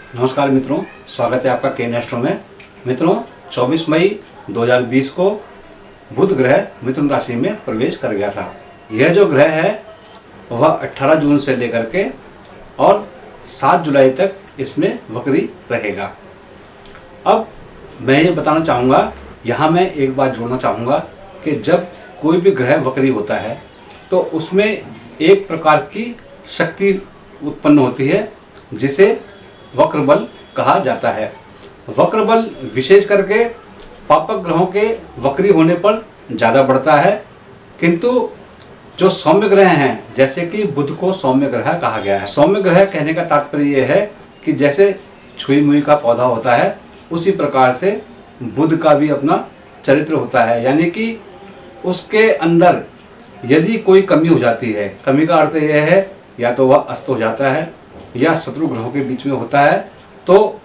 नमस्कार मित्रों, स्वागत है आपका के एस्ट्रो में। मित्रों, 24 मई 2020 को बुध ग्रह मिथुन राशि में प्रवेश कर गया था। यह जो ग्रह है वह 18 जून से लेकर के और 7 जुलाई तक इसमें वक्री रहेगा। अब मैं ये बताना चाहूँगा, यहाँ मैं एक बात जोड़ना चाहूँगा कि जब कोई भी ग्रह वक्री होता है तो उसमें एक प्रकार की शक्ति उत्पन्न होती है जिसे वक्र बल कहा जाता है। वक्र बल विशेष करके पापक ग्रहों के वक्री होने पर ज़्यादा बढ़ता है, किंतु जो सौम्य ग्रह हैं, जैसे कि बुध को सौम्य ग्रह कहा गया है। सौम्य ग्रह कहने का तात्पर्य यह है कि जैसे छुई मुई का पौधा होता है उसी प्रकार से बुध का भी अपना चरित्र होता है, यानी कि उसके अंदर यदि कोई कमी हो जाती है, कमी का अर्थ यह है या तो वह अस्त हो जाता है या शत्रु ग्रहों के बीच में होता है, तो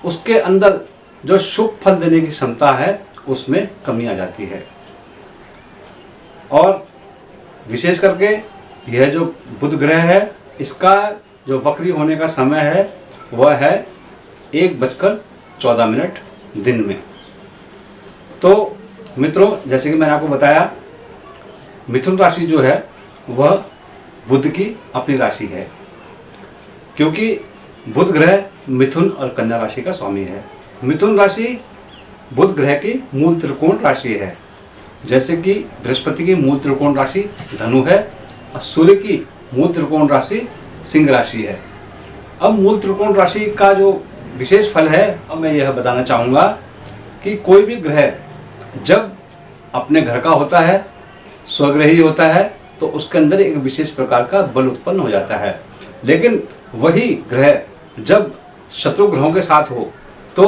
उसके अंदर जो शुभ फल देने की क्षमता है उसमें कमी आ जाती है। और विशेष करके यह जो बुध ग्रह है इसका जो वक्री होने का समय है वह है 1:14 दिन में। तो मित्रों, जैसे कि मैंने आपको बताया, मिथुन राशि जो है वह बुध की अपनी राशि है, क्योंकि बुध ग्रह मिथुन और कन्या राशि का स्वामी है। मिथुन राशि बुध ग्रह की मूल त्रिकोण राशि है, जैसे कि बृहस्पति की मूल त्रिकोण राशि धनु है और सूर्य की मूल त्रिकोण राशि सिंह राशि है। अब मूल त्रिकोण राशि का जो विशेष फल है, अब मैं यह बताना चाहूँगा कि कोई भी ग्रह जब अपने घर का होता है, स्वग्रही होता है, तो उसके अंदर एक विशेष प्रकार का बल उत्पन्न हो जाता है। लेकिन वही ग्रह जब शत्रु ग्रहों के साथ हो तो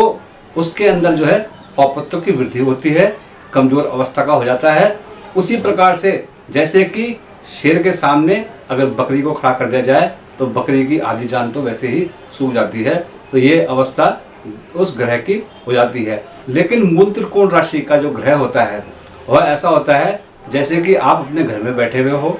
उसके अंदर जो है पापत्व की वृद्धि होती है, कमजोर अवस्था का हो जाता है। उसी प्रकार से जैसे कि शेर के सामने अगर बकरी को खड़ा कर दिया जाए तो बकरी की आधी जान तो वैसे ही सूख जाती है, तो ये अवस्था उस ग्रह की हो जाती है। लेकिन मूल त्रिकोण राशि का जो ग्रह होता है वह ऐसा होता है जैसे कि आप अपने घर में बैठे हुए हो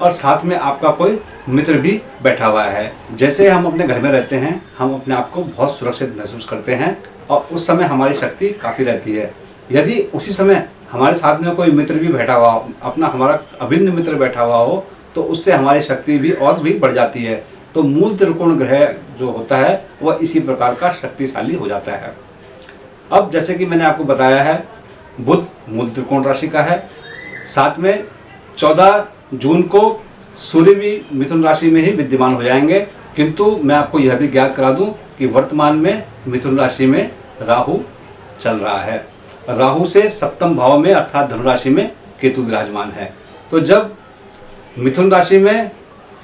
और साथ में आपका कोई मित्र भी बैठा हुआ है। जैसे हम अपने घर में रहते हैं, हम अपने आप को बहुत सुरक्षित महसूस करते हैं और उस समय हमारी शक्ति काफ़ी रहती है। यदि उसी समय हमारे साथ में कोई मित्र भी बैठा हुआ हो, अपना हमारा अभिन्न मित्र बैठा हुआ हो, तो उससे हमारी शक्ति भी और भी बढ़ जाती है। तो मूल त्रिकोण ग्रह जो होता है वह इसी प्रकार का शक्तिशाली हो जाता है। अब जैसे कि मैंने आपको बताया है, बुध मूल त्रिकोण राशि का है, साथ में 14 जून को सूर्य भी मिथुन राशि में ही विद्यमान हो जाएंगे। किंतु मैं आपको यह भी ज्ञात करा दूं कि वर्तमान में मिथुन राशि में राहु चल रहा है। राहु से सप्तम भाव में अर्थात धनु राशि में केतु विराजमान है। तो जब मिथुन राशि में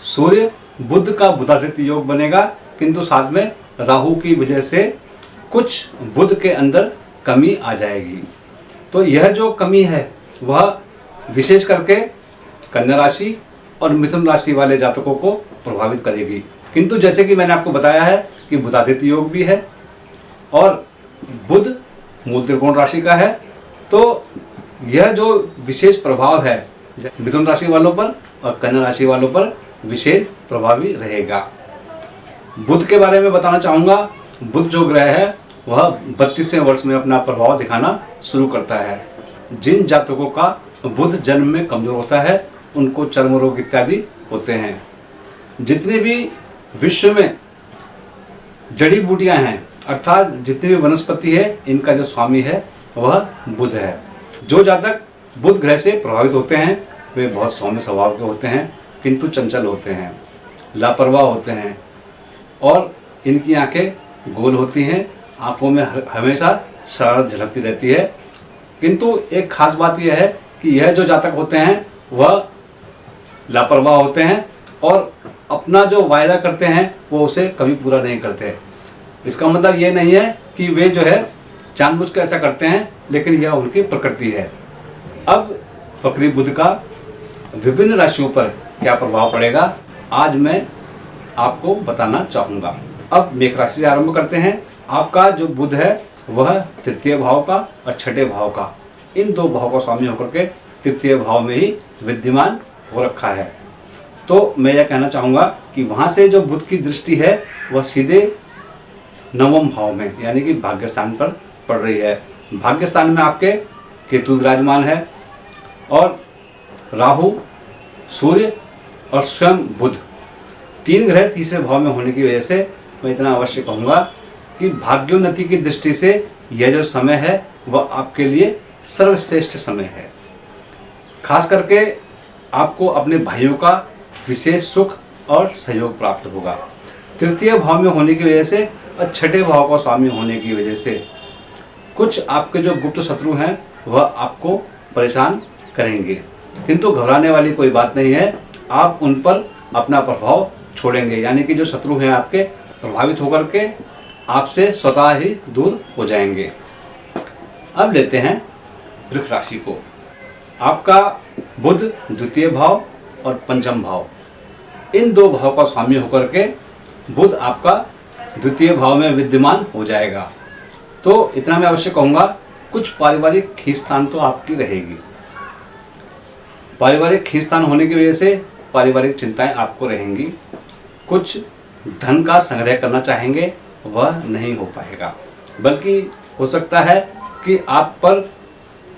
सूर्य बुध का बुधादित्य योग बनेगा, किंतु साथ में राहु की वजह से कुछ बुध के अंदर कमी आ जाएगी। तो यह जो कमी है वह विशेष करके कन्या राशि और मिथुन राशि वाले जातकों को प्रभावित करेगी। किंतु जैसे कि मैंने आपको बताया है कि बुधादित्य योग भी है और बुध मूल त्रिकोण राशि का है, तो यह जो विशेष प्रभाव है मिथुन राशि वालों पर और कन्या राशि वालों पर विशेष प्रभावी रहेगा। बुध के बारे में बताना चाहूँगा, बुध जो ग्रह है वह 32वें वर्ष में अपना प्रभाव दिखाना शुरू करता है। जिन जातकों का बुध जन्म में कमजोर होता है उनको चर्म रोग इत्यादि होते हैं। जितने भी विश्व में जड़ी बूटियां हैं, अर्थात जितनी भी वनस्पति है, इनका जो स्वामी है वह बुध है। जो जातक बुध ग्रह से प्रभावित होते हैं वे बहुत सौम्य स्वभाव के होते हैं, किंतु चंचल होते हैं, लापरवाह होते हैं और इनकी आंखें गोल होती हैं, आंखों में हमेशा शरारत झलकती रहती है। किंतु एक खास बात यह है कि यह जो जातक होते हैं वह लापरवाह होते हैं और अपना जो वायदा करते हैं वो उसे कभी पूरा नहीं करते। इसका मतलब ये नहीं है कि वे जो है जानबूझ कर ऐसा करते हैं, लेकिन यह उनकी प्रकृति है। अब वक्री बुध का विभिन्न राशियों पर क्या प्रभाव पड़ेगा आज मैं आपको बताना चाहूँगा। अब मेष राशि से आरंभ करते हैं। आपका जो बुध है वह तृतीय भाव का और छठे भाव का, इन दो भाव का स्वामी होकर के तृतीय भाव में ही विद्यमान हो रखा है। तो मैं यह कहना चाहूँगा कि वहाँ से जो बुध की दृष्टि है वह सीधे नवम भाव में यानी कि भाग्य स्थान पर पड़ रही है। भाग्य स्थान में आपके केतु विराजमान है और राहु, सूर्य और स्वयं बुध, 3 ग्रह तीसरे भाव में होने की वजह से मैं इतना अवश्य कहूँगा कि भाग्योन्नति की दृष्टि से यह जो समय है वह आपके लिए सर्वश्रेष्ठ समय है। खास करके आपको अपने भाइयों का विशेष सुख और सहयोग प्राप्त होगा। तृतीय भाव में होने की वजह से और छठे भाव का स्वामी होने की वजह से कुछ आपके जो गुप्त शत्रु हैं वह आपको परेशान करेंगे, किंतु घबराने वाली कोई बात नहीं है। आप उन पर अपना प्रभाव छोड़ेंगे, यानी कि जो शत्रु हैं आपके प्रभावित होकर के आपसे स्वतः ही दूर हो जाएंगे। अब लेते हैं वृष राशि को। आपका बुध द्वितीय भाव और पंचम भाव, इन 2 भाव का स्वामी होकर के बुध आपका द्वितीय भाव में विद्यमान हो जाएगा। तो इतना मैं अवश्य कहूँगा, कुछ पारिवारिक खींचतान तो आपकी रहेगी। पारिवारिक खींचतान होने की वजह से पारिवारिक चिंताएं आपको रहेंगी। कुछ धन का संग्रह करना चाहेंगे, वह नहीं हो पाएगा, बल्कि हो सकता है कि आप पर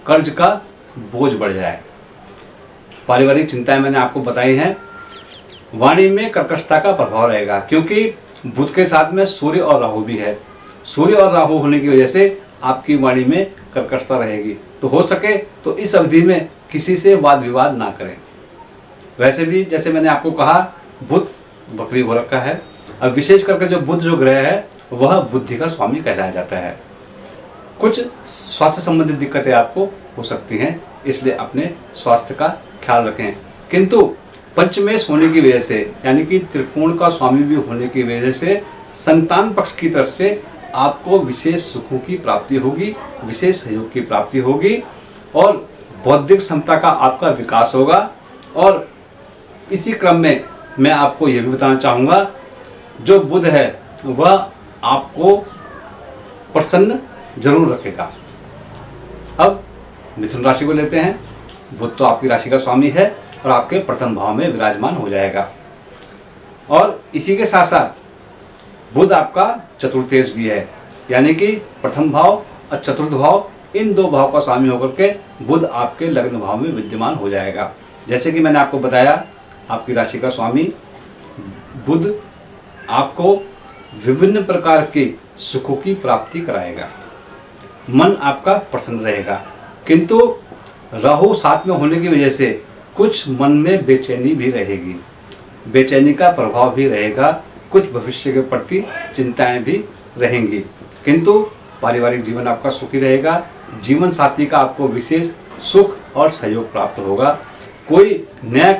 कर्ज का बोझ बढ़ जाए। पारिवारिक चिंताएं मैंने आपको बताई हैं। वाणी में कर्कशता का प्रभाव रहेगा, क्योंकि बुध के साथ में सूर्य और राहु भी है। सूर्य और राहु होने की वजह से आपकी वाणी में कर्कशता रहेगी। तो हो सके तो इस अवधि में किसी से वाद विवाद ना करें। वैसे भी जैसे मैंने आपको कहा, बुध वक्री हो रखा है। अब विशेष करके जो बुध जो ग्रह है वह बुद्धि का स्वामी कहलाया जाता है। कुछ स्वास्थ्य संबंधित दिक्कतें आपको हो सकती हैं, इसलिए अपने स्वास्थ्य का ख्याल रखें। किंतु पंचमेश होने की वजह से, यानी कि त्रिकोण का स्वामी भी होने की वजह से संतान पक्ष की तरफ से आपको विशेष सुखों की प्राप्ति होगी, विशेष सहयोग की प्राप्ति होगी और बौद्धिक क्षमता का आपका विकास होगा। और इसी क्रम में मैं आपको यह भी बताना चाहूँगा, जो बुध है वह आपको प्रसन्न जरूर रखेगा। अब मिथुन राशि को लेते हैं। बुध तो आपकी राशि का स्वामी है और आपके प्रथम भाव में विराजमान हो जाएगा। और इसी के साथ साथ बुध आपका चतुर्थेश भी है, यानी कि प्रथम भाव और चतुर्थ भाव, इन 2 भाव का स्वामी होकर के बुध आपके लग्न भाव में विद्यमान हो जाएगा। जैसे कि मैंने आपको बताया, आपकी राशि का स्वामी बुध आपको विभिन्न प्रकार के सुखों की प्राप्ति कराएगा। मन आपका प्रसन्न रहेगा, किंतु राहु साथ में होने की वजह से कुछ मन में बेचैनी भी रहेगी, बेचैनी का प्रभाव भी रहेगा। कुछ भविष्य के प्रति चिंताएं भी रहेंगी, किंतु पारिवारिक जीवन आपका सुखी रहेगा। जीवन साथी का आपको विशेष सुख और सहयोग प्राप्त होगा। कोई नया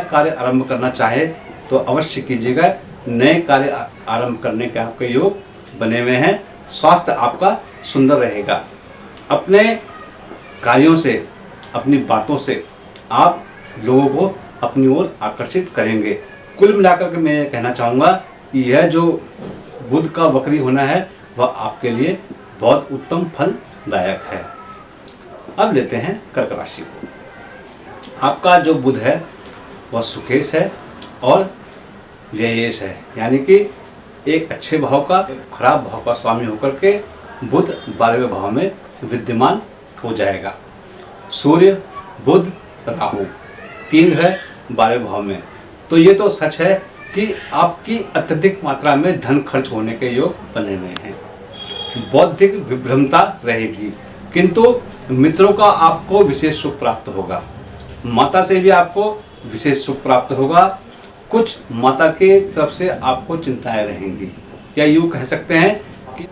कार्य आरंभ करना चाहे तो अवश्य कीजिएगा। नए कार्य आरंभ करने के आपके योग बने हुए हैं। स्वास्थ्य आपका सुंदर रहेगा। अपने कार्यों से, अपनी बातों से आप लोगों को अपनी ओर आकर्षित करेंगे। कुल मिलाकर के मैं कहना चाहूँगा कि यह जो बुध का वक्री होना है वह आपके लिए बहुत उत्तम फलदायक है। अब लेते हैं कर्क राशि को। आपका जो बुध है वह सुखेश है और व्ययेश है, यानी कि एक अच्छे भाव का खराब भाव का स्वामी होकर के बुध 12वें भाव में विद्यमान हो जाएगा। सूर्य, बुध, राहु, 3 ग्रह 12वें भाव में। तो ये तो सच है कि आपकी अत्यधिक मात्रा में धन खर्च होने के योग बने हुए हैं। बौद्धिक विभ्रमता रहेगी, किंतु मित्रों का आपको विशेष सुख प्राप्त होगा। माता से भी आपको विशेष सुख प्राप्त होगा। कुछ माता के तरफ से आपको चिंताएं रहेंगी, या यूँ कह सकते हैं कि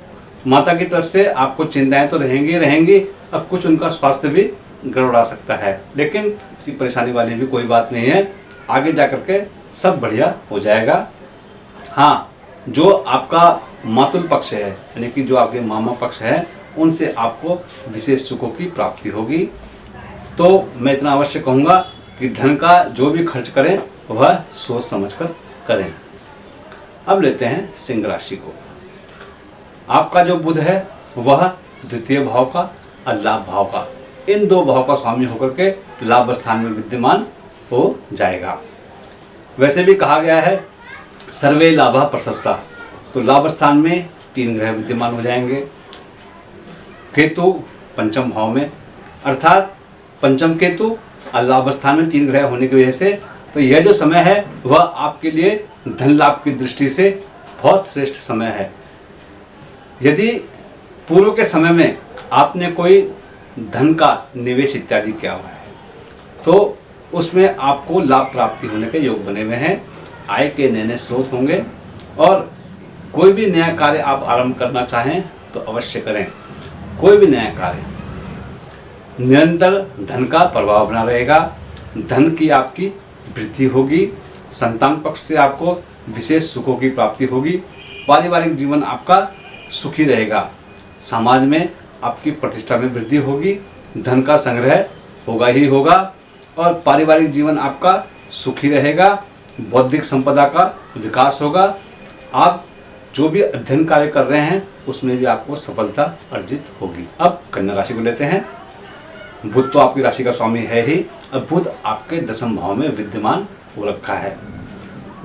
माता की तरफ से आपको चिंताएं तो रहेंगी और कुछ उनका स्वास्थ्य भी गड़बड़ा सकता है, लेकिन किसी परेशानी वाली भी कोई बात नहीं है। आगे जा करके सब बढ़िया हो जाएगा। हाँ, जो आपका मातुल पक्ष है, यानी कि जो आपके मामा पक्ष है, उनसे आपको विशेष सुखों की प्राप्ति होगी। तो मैं इतना अवश्य कहूँगा कि धन का जो भी खर्च करें वह सोच समझकर करें। अब लेते हैं सिंह राशि को। आपका जो बुध है वह द्वितीय भाव का और लाभ भाव का, इन 2 भाव का स्वामी होकर के लाभ स्थान में विद्यमान हो जाएगा। वैसे भी कहा गया है सर्वे लाभा प्रशस्ता, तो लाभ स्थान में 3 ग्रह विद्यमान हो जाएंगे। केतु पंचम भाव में, अर्थात पंचम केतु और लाभ स्थान में 3 ग्रह होने की वजह से तो यह जो समय है वह आपके लिए धन लाभ की दृष्टि से बहुत श्रेष्ठ समय है। यदि पूर्व के समय में आपने कोई धन का निवेश इत्यादि किया हुआ है तो उसमें आपको लाभ प्राप्ति होने के योग बने हुए हैं। आय के नए नए स्रोत होंगे और कोई भी नया कार्य आप आरंभ करना चाहें तो अवश्य करें। कोई भी नया कार्य, निरंतर धन का प्रभाव बना रहेगा, धन की आपकी वृद्धि होगी, संतान पक्ष से आपको विशेष सुखों की प्राप्ति होगी, पारिवारिक जीवन आपका सुखी रहेगा, समाज में आपकी प्रतिष्ठा में वृद्धि होगी, धन का संग्रह होगा ही होगा और पारिवारिक जीवन आपका सुखी रहेगा, बौद्धिक संपदा का विकास होगा। आप जो भी अध्ययन कार्य कर रहे हैं उसमें भी आपको सफलता अर्जित होगी। अब कन्या राशि को लेते हैं। बुध तो आपकी राशि का स्वामी है ही, अब बुध आपके 10वें भाव में विद्यमान हो रखा है।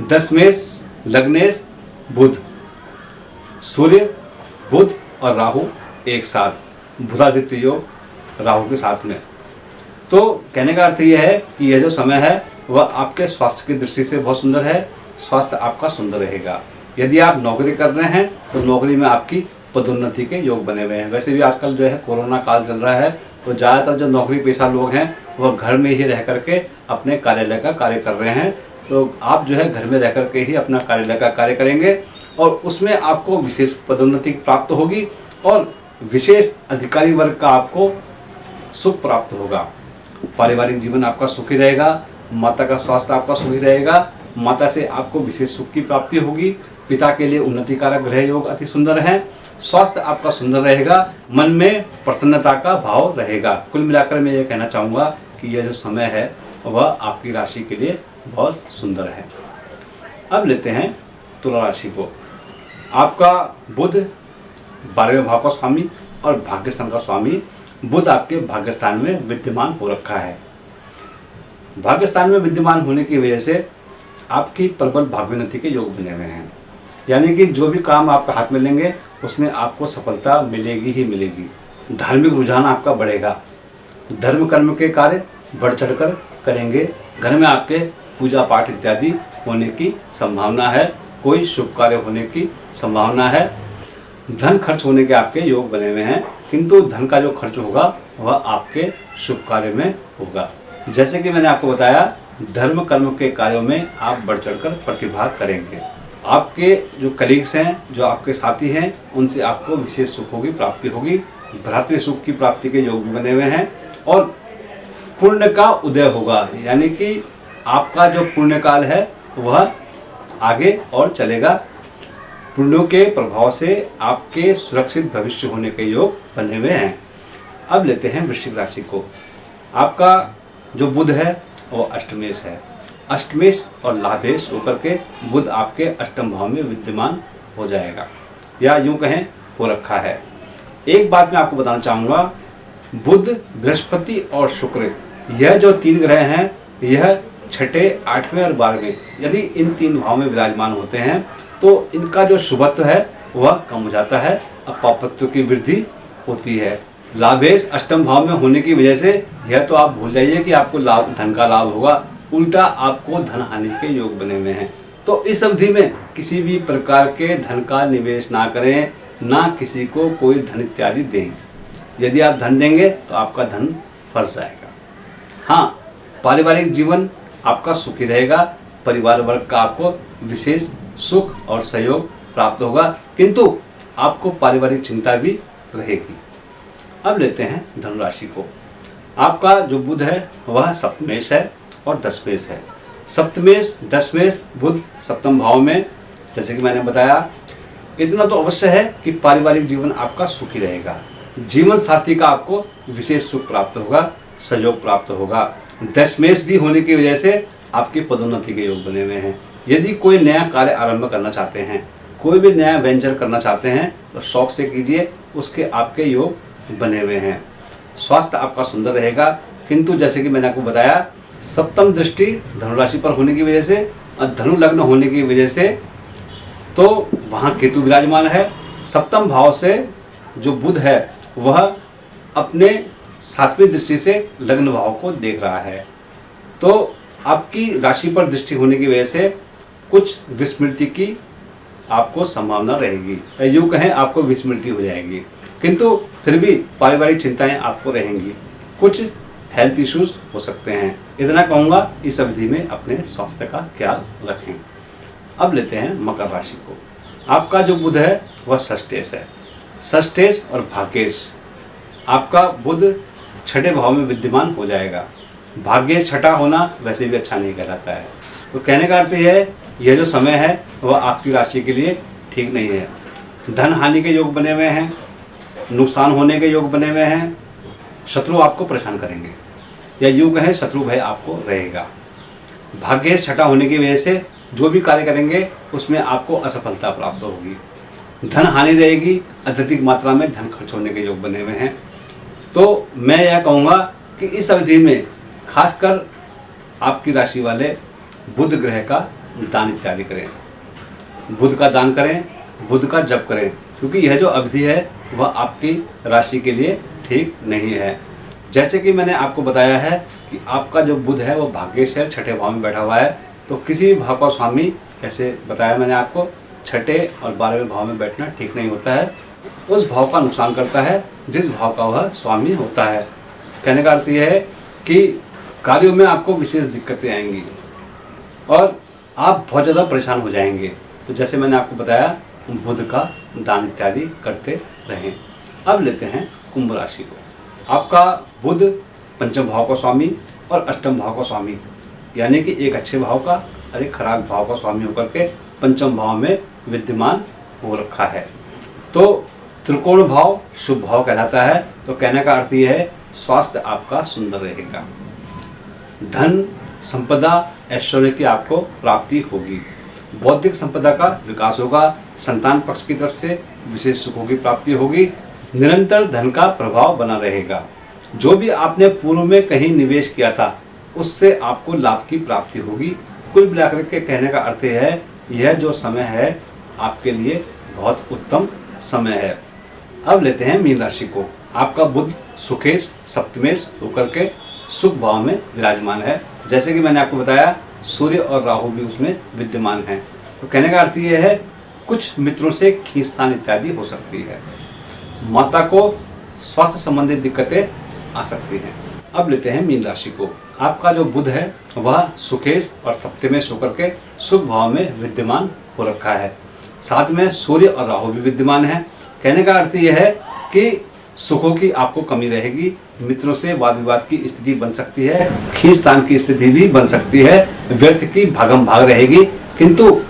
दशमेश लग्नेश बुध, सूर्य बुध और राहु एक साथ, बुधादित्य योग राहु के साथ में। तो कहने का अर्थ यह है कि यह जो समय है वह आपके स्वास्थ्य की दृष्टि से बहुत सुंदर है। स्वास्थ्य आपका सुंदर रहेगा। यदि आप नौकरी कर रहे हैं तो नौकरी में आपकी पदोन्नति के योग बने हुए हैं। वैसे भी आजकल जो है कोरोना काल चल रहा है तो ज़्यादातर जो नौकरी पेशा लोग हैं वह घर में ही रह करके अपने कार्यालय का कार्य कर रहे हैं। तो आप जो है घर में रह करके ही अपना कार्यालय का कार्य करेंगे और उसमें आपको विशेष पदोन्नति प्राप्त होगी और विशेष अधिकारी वर्ग का आपको सुख प्राप्त होगा। पारिवारिक जीवन आपका सुखी रहेगा, माता का स्वास्थ्य आपका सुखी रहेगा, माता से आपको विशेष सुख की प्राप्ति होगी, पिता के लिए उन्नति कारक ग्रह योग अति सुंदर है, स्वास्थ्य आपका सुंदर रहेगा, मन में प्रसन्नता का भाव रहेगा। कुल मिलाकर मैं ये कहना चाहूँगा कि यह जो समय है वह आपकी राशि के लिए बहुत सुंदर है। अब लेते हैं तुला राशि को। आपका बुध 12वें भाव का स्वामी और भाग्यस्थान का स्वामी बुध आपके भाग्यस्थान में विद्यमान हो रखा है। भाग्यस्थान में विद्यमान होने की वजह से आपकी प्रबल भाग्योन्नति के योग बने हुए हैं। यानी कि जो भी काम आपका हाथ में लेंगे उसमें आपको सफलता मिलेगी ही मिलेगी। धार्मिक रुझान आपका बढ़ेगा, धर्म कर्म के कार्य बढ़ चढ़कर करेंगे, घर में आपके पूजा पाठ इत्यादि होने की संभावना है, कोई शुभ कार्य होने की संभावना है, धन खर्च होने के आपके योग बने हुए हैं, किंतु धन का जो खर्च होगा वह आपके शुभ कार्य में होगा। जैसे कि मैंने आपको बताया, धर्म कर्म के कार्यों में आप बढ़ चढ़कर प्रतिभाग करेंगे। आपके जो कलीग्स हैं, जो आपके साथी हैं, उनसे आपको विशेष सुखों की प्राप्ति होगी, भ्रातृ सुख की प्राप्ति के योग भी बने हुए हैं और पुण्य का उदय होगा। यानी कि आपका जो पुण्य काल है वह आगे और चलेगा। पुण्यों के प्रभाव से आपके सुरक्षित भविष्य होने के योग बने हुए हैं। अब लेते हैं वृश्चिक राशि को। आपका जो बुध है वो अष्टमेश है। अष्टमेश और लाभेश होकर के बुध आपके अष्टम भाव में विद्यमान हो जाएगा, या यूं कहें हो रखा है। एक बात मैं आपको बताना चाहूँगा, बुध, बृहस्पति और शुक्र, यह जो 3 ग्रह हैं, यह 6ठे, 8वें और 12वें, यदि इन 3 भाव में विराजमान होते हैं तो इनका जो शुभत्व है वह कम हो जाता है, अपापत्व की वृद्धि होती है। लाभेश अष्टम भाव में होने की वजह से यह तो आप भूल जाइए कि आपको लाभ, धन का लाभ होगा, उल्टा आपको धन हानि के योग बने हुए हैं। तो इस अवधि में किसी भी प्रकार के धन का निवेश ना करें, ना किसी को कोई धन इत्यादि दें। यदि आप धन देंगे तो आपका धन फंस जाएगा। हाँ, पारिवारिक जीवन आपका सुखी रहेगा, परिवार वर्ग का आपको विशेष सुख और सहयोग प्राप्त होगा, किंतु आपको पारिवारिक चिंता भी रहेगी। अब लेते हैं धनुराशि को। आपका जो बुध है वह सप्तमेश है और दशमेश है। सप्तमेश, दशमेश, बुध सप्तम भाव में, जैसे कि मैंने बताया, इतना तो अवश्य है कि पारिवारिक जीवन आपका सुखी रहेगा, जीवन साथी का आपको विशेष सुख प्राप्त होगा, सहयोग प्राप्त होगा। दशमेश भी होने की वजह से आपकी पदोन्नति के योग बने हुए हैं। यदि कोई नया कार्य आरंभ करना चाहते हैं, कोई भी नया वेंचर करना चाहते हैं तो शौक से कीजिए, उसके आपके योग बने हुए हैं। स्वास्थ्य आपका सुंदर रहेगा, किंतु जैसे कि मैंने आपको बताया, सप्तम दृष्टि धनुराशि पर होने की वजह से और धनु लग्न होने की वजह से तो वहाँ केतु विराजमान है। सप्तम भाव से जो बुध है वह अपने 7वीं दृष्टि से लग्न भाव को देख रहा है। तो आपकी राशि पर दृष्टि होने की वजह से कुछ विस्मृति की आपको संभावना रहेगी, यूँ कहें आपको विस्मृति हो जाएगी, किंतु फिर भी पारिवारिक चिंताएं आपको रहेंगी। कुछ हेल्थ इश्यूज हो सकते हैं। इतना कहूँगा, इस अवधि में अपने स्वास्थ्य का ख्याल रखें। अब लेते हैं मकर राशि को। आपका जो बुध है वह षष्ठेश है। षष्ठेश और भाग्येश, आपका बुध छठे भाव में विद्यमान हो जाएगा। भाग्येश छठा होना वैसे भी अच्छा नहीं कहलाता है। तो कहने का अर्थ है यह जो समय है वह आपकी राशि के लिए ठीक नहीं है। धन हानि के योग बने हुए हैं, नुकसान होने के योग बने हुए हैं, शत्रु आपको परेशान करेंगे, या यूँ कहें शत्रु भय आपको रहेगा। भाग्येश छठा होने की वजह से जो भी कार्य करेंगे उसमें आपको असफलता प्राप्त होगी। धन हानि रहेगी, अत्यधिक मात्रा में धन खर्च होने के योग बने हुए हैं। तो मैं यह कहूँगा कि इस अवधि में खासकर आपकी राशि वाले बुध ग्रह का दान इत्यादि करें, बुध का दान करें, बुध का जप करें, क्योंकि यह जो अवधि है वह आपकी राशि के लिए ठीक नहीं है। जैसे कि मैंने आपको बताया है कि आपका जो बुध है वह भाग्येश है, छठे भाव में बैठा हुआ है। तो किसी भी भाव का स्वामी, ऐसे बताया मैंने आपको, छठे और 12वें भाव में बैठना ठीक नहीं होता है। उस भाव का नुकसान करता है जिस भाव का वह स्वामी होता है। कहने का अर्थ यह है कि कार्यों में आपको विशेष दिक्कतें आएंगी और आप बहुत ज़्यादा परेशान हो जाएंगे। तो जैसे मैंने आपको बताया, बुध का दान इत्यादि करते रहें। अब लेते हैं कुंभ राशि को। आपका बुध पंचम भाव का स्वामी और अष्टम भाव का स्वामी, यानी कि एक अच्छे भाव का और एक खराब भाव का स्वामी होकर के पंचम भाव में विद्यमान हो रखा है। तो त्रिकोण भाव शुभ भाव कहलाता है। तो कहने का अर्थ यह है स्वास्थ्य आपका सुंदर रहेगा, धन संपदा ऐश्वर्य की आपको प्राप्ति होगी, बौद्धिक संपदा का विकास होगा, संतान पक्ष की तरफ से विशेष सुखों की प्राप्ति होगी, निरंतर धन का प्रभाव बना रहेगा। जो भी आपने पूर्व में कहीं निवेश किया था उससे आपको लाभ की प्राप्ति होगी। कुल मिलाकर के कहने का अर्थ है यह जो समय है आपके लिए बहुत उत्तम समय है। अब लेते हैं मीन राशि को। आपका बुध सुखेश सप्तमेश होकर के सुख भाव में विराजमान है। जैसे कि मैंने आपको बताया, सूर्य और राहु भी उसमें विद्यमान हैं। तो कहने का अर्थ यह है कुछ मित्रों से खींचतान इत्यादि हो सकती है, माता को स्वास्थ्य संबंधित दिक्कतें आ सकती हैं। अब लेते हैं मीन राशि को। आपका जो बुध है वह सुखेश और सप्तमेश होकर के सुख भाव में विद्यमान हो रखा है। साथ में सूर्य और राहु भी विद्यमान है। कहने का अर्थ यह है कि सुखों की आपको कमी रहेगी, मित्रों से वाद विवाद की स्थिति बन सकती है, खींचतान की स्थिति भी बन सकती है, व्यर्थ की भागम भाग रहेगी। किंतु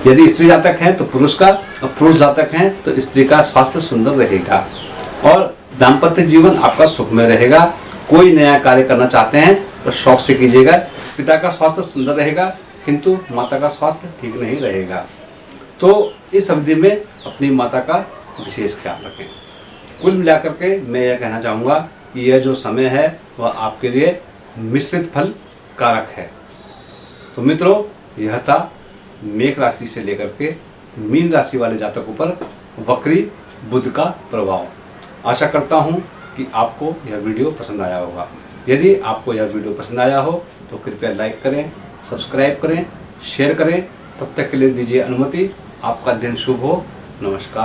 यदि स्त्री जातक हैं तो पुरुष का, और पुरुष जातक हैं तो स्त्री का स्वास्थ्य सुंदर रहेगा और दाम्पत्य जीवन आपका सुखमय रहेगा। कोई नया कार्य करना चाहते हैं तो शौक से कीजिएगा। पिता का स्वास्थ्य सुंदर रहेगा किंतु माता का स्वास्थ्य ठीक नहीं रहेगा। तो इस अवधि में अपनी माता का विशेष ख्याल रखें। कुल मिलाकर के मैं यह कहना चाहूँगा कि यह जो समय है वह आपके लिए मिश्रित फल कारक है। तो मित्रों, यह था मेष राशि से लेकर के मीन राशि वाले जातकों पर वक्री बुध का प्रभाव। आशा करता हूँ कि आपको यह वीडियो पसंद आया होगा। यदि आपको यह वीडियो पसंद आया हो तो कृपया लाइक करें, सब्सक्राइब करें, शेयर करें। तब तक के लिए दीजिए अनुमति। आपका दिन शुभ हो। नमस्कार।